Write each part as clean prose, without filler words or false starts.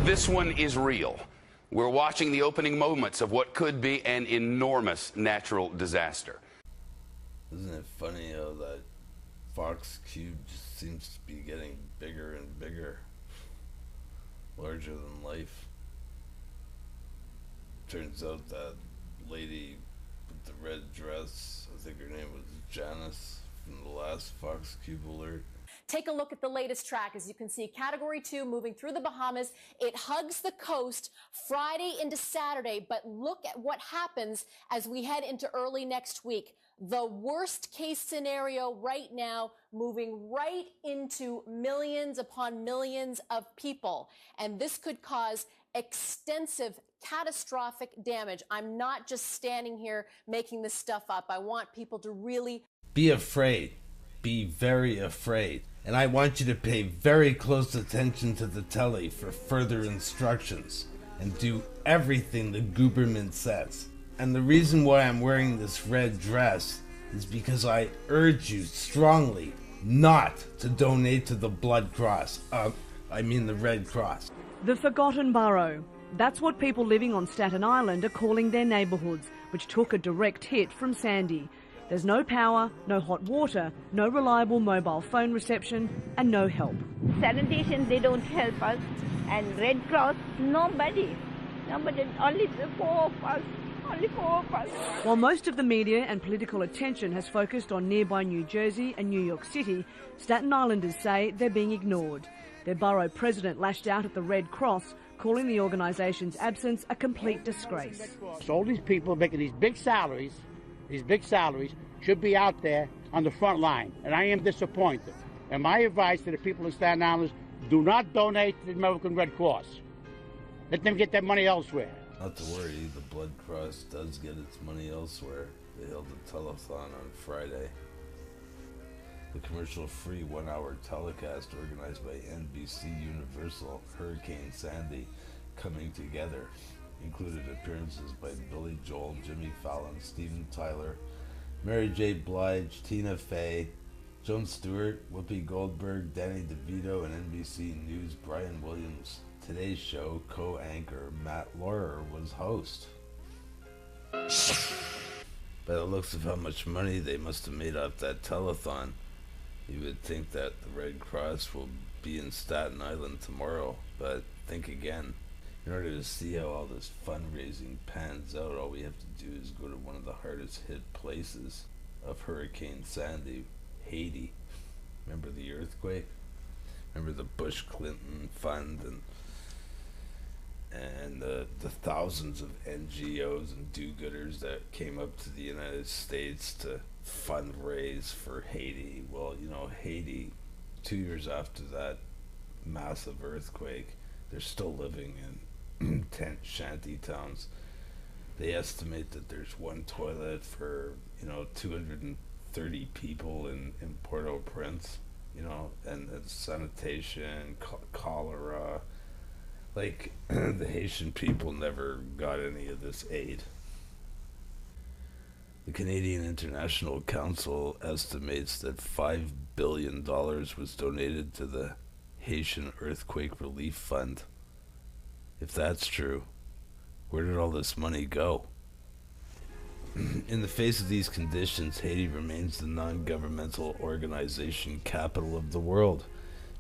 This one is real. We're watching the opening moments of what could be an enormous natural disaster. Isn't it funny how that Fox cube just seems to be getting bigger and bigger, larger than life? Turns out that lady with the red dress, I think her name was Janice from the last Fox Cube alert. Take a look at the latest track. As you can see, Category 2 moving through the Bahamas. It hugs the coast Friday into Saturday, but look at what happens as we head into early next week. The worst case scenario right now, moving right into millions upon millions of people. And this could cause extensive, catastrophic damage. I'm not just standing here making this stuff up. I want people to really be afraid. Be very afraid. And I want you to pay very close attention to the telly for further instructions and do everything the government says. And the reason why I'm wearing this red dress is because I urge you strongly not to donate to the Blood Cross. I mean the Red Cross. The Forgotten Borough. That's what people living on Staten Island are calling their neighbourhoods, which took a direct hit from Sandy. There's no power, no hot water, no reliable mobile phone reception, and no help. Sanitation, they don't help us. And Red Cross, nobody. Nobody, only the 4 of us. Only 4 of us. While most of the media and political attention has focused on nearby New Jersey and New York City, Staten Islanders say they're being ignored. Their borough president lashed out at the Red Cross, calling the organisation's absence a complete disgrace. So all these people making these big salaries should be out there on the front line, and I am disappointed. And my advice to the people in Staten Island is do not donate to the American Red Cross. Let them get their money elsewhere. Not to worry, the Blood Cross does get its money elsewhere. They held a telethon on Friday. The commercial-free 1-hour telecast organized by NBC Universal, Hurricane Sandy Coming Together, included appearances by Billy Joel, Jimmy Fallon, Steven Tyler, Mary J. Blige, Tina Fey, Jon Stewart, Whoopi Goldberg, Danny DeVito, and NBC News' Brian Williams. Today's show co-anchor Matt Laurer was host. By the looks of how much money they must have made off that telethon, you would think that the Red Cross will be in Staten Island tomorrow, but think again. In order to see how all this fundraising pans out, all we have to do is go to one of the hardest hit places of Hurricane Sandy, Haiti. Remember the earthquake? Remember the Bush-Clinton Fund and the thousands of NGOs and do-gooders that came up to the United States to fundraise for Haiti? Well, you know, Haiti, 2 years after that massive earthquake, they're still living in tent shanty towns. They estimate that there's one toilet for, 230 people in Port-au-Prince, and sanitation, cholera. Like, the Haitian people never got any of this aid. The Canadian International Council estimates that $5 billion was donated to the Haitian Earthquake Relief Fund. If that's true, where did all this money go? In the face of these conditions, Haiti remains the non-governmental organization capital of the world.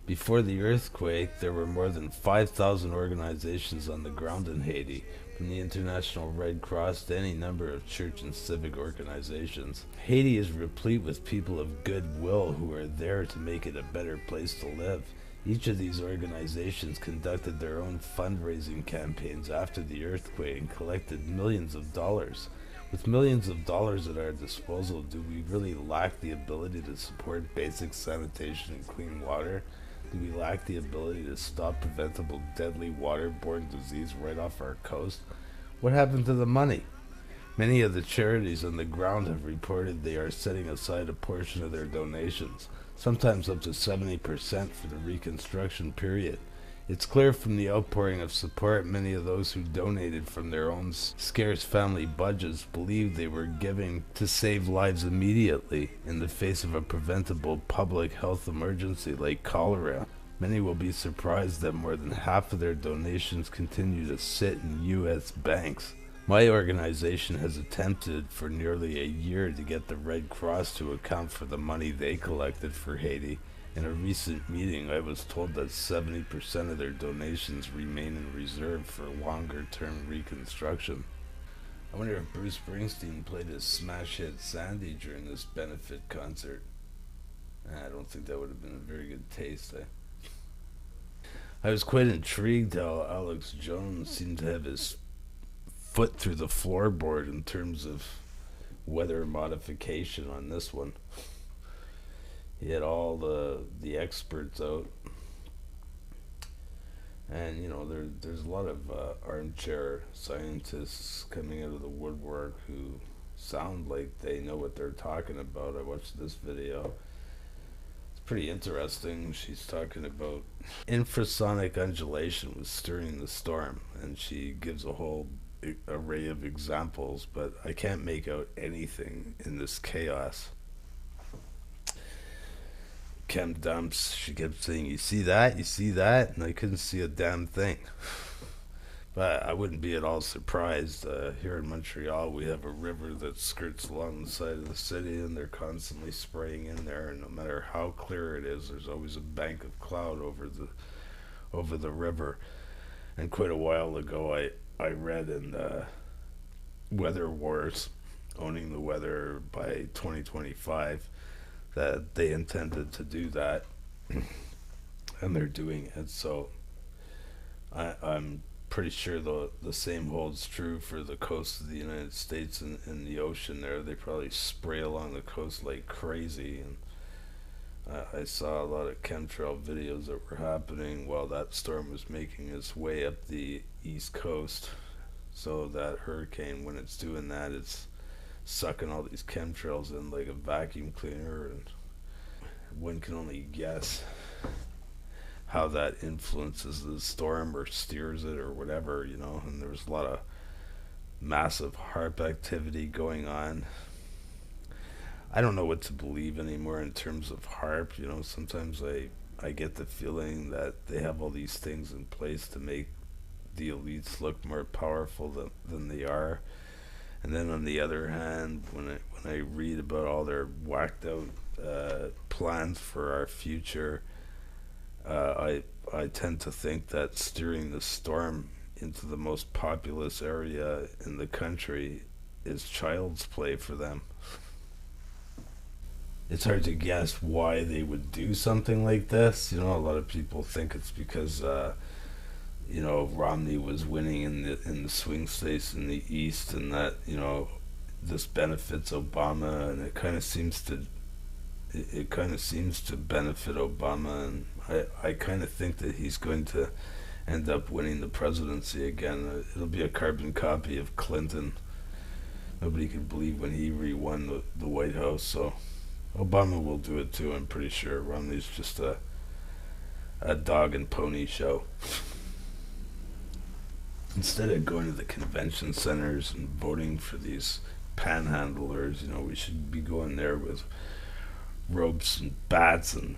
Before the earthquake, there were more than 5,000 organizations on the ground in Haiti, from the International Red Cross to any number of church and civic organizations. Haiti is replete with people of goodwill who are there to make it a better place to live. Each of these organizations conducted their own fundraising campaigns after the earthquake and collected millions of dollars. With millions of dollars at our disposal, do we really lack the ability to support basic sanitation and clean water? Do we lack the ability to stop preventable deadly waterborne disease right off our coast? What happened to the money? Many of the charities on the ground have reported they are setting aside a portion of their donations, sometimes up to 70% for the reconstruction period. It's clear from the outpouring of support many of those who donated from their own scarce family budgets believed they were giving to save lives immediately in the face of a preventable public health emergency like cholera. Many will be surprised that more than half of their donations continue to sit in U.S. banks. My organization has attempted for nearly a year to get the Red Cross to account for the money they collected for Haiti. In a recent meeting, I was told that 70% of their donations remain in reserve for longer-term reconstruction. I wonder if Bruce Springsteen played his smash hit Sandy during this benefit concert. I don't think that would have been a very good taste. I was quite intrigued how Alex Jones seemed to have his foot through the floorboard in terms of weather modification on this one. He had all the experts out, and you know there's a lot of armchair scientists coming out of the woodwork who sound like they know what they're talking about. I watched this video. It's pretty interesting. She's talking about infrasonic undulation was stirring the storm, and she gives a whole array of examples, but I can't make out anything in this chaos. Chem dumps, she kept saying, you see that, and I couldn't see a damn thing. But I wouldn't be at all surprised. Here in Montreal, we have a river that skirts along the side of the city, and they're constantly spraying in there, and no matter how clear it is, there's always a bank of cloud over the river. And quite a while ago, I read in Weather Wars, Owning the Weather by 2025, that they intended to do that, and they're doing it. So I'm pretty sure the same holds true for the coast of the United States and in the ocean there. They probably spray along the coast like crazy, and I saw a lot of chemtrail videos that were happening while that storm was making its way up the east coast. So that hurricane, when it's doing that, it's sucking all these chemtrails in like a vacuum cleaner, and one can only guess how that influences the storm or steers it or whatever, you know. And there was a lot of massive HAARP activity going on. I don't know what to believe anymore in terms of HAARP, you know. Sometimes I get the feeling that they have all these things in place to make the elites look more powerful than they are. And then on the other hand, when I read about all their whacked out plans for our future, I tend to think that steering the storm into the most populous area in the country is child's play for them. It's hard to guess why they would do something like this. You know, a lot of people think it's because you know, Romney was winning in the swing states in the East, and that, you know, this benefits Obama, and it kind of seems to benefit Obama, and I kind of think that he's going to end up winning the presidency again. It'll be a carbon copy of Clinton. Nobody could believe when he re-won the White House, so Obama will do it too, I'm pretty sure. Romney's just a dog and pony show. Instead of going to the convention centers and voting for these panhandlers, you know, we should be going there with ropes and bats and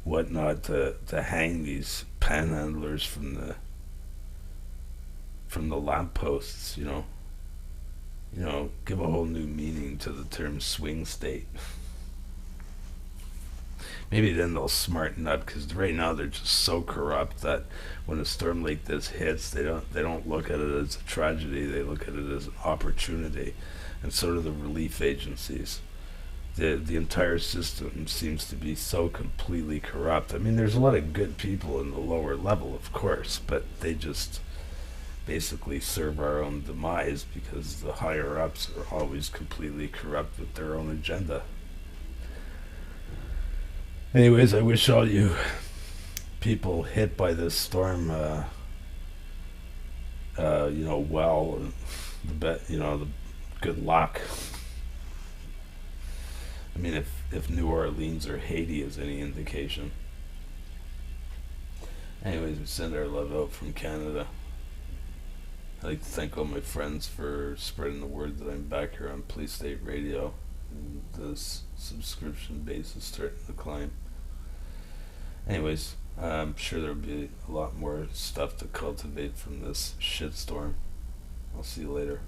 whatnot to hang these panhandlers from the lampposts, you know. You know, give a whole new meaning to the term swing state. Maybe then they'll smarten up, because right now they're just so corrupt that when a storm like this hits, they don't look at it as a tragedy. They look at it as an opportunity, and so do the relief agencies. The entire system seems to be so completely corrupt. I mean, there's a lot of good people in the lower level, of course, but they just basically serve our own demise because the higher ups are always completely corrupt with their own agenda. Anyways, I wish all you people hit by this storm, you know, well, the good luck. I mean, if New Orleans or Haiti is any indication. Anyways, we send our love out from Canada. I'd like to thank all my friends for spreading the word that I'm back here on Police State Radio. And this subscription base is starting to climb. Anyways, I'm sure there'll be a lot more stuff to cultivate from this shitstorm. I'll see you later.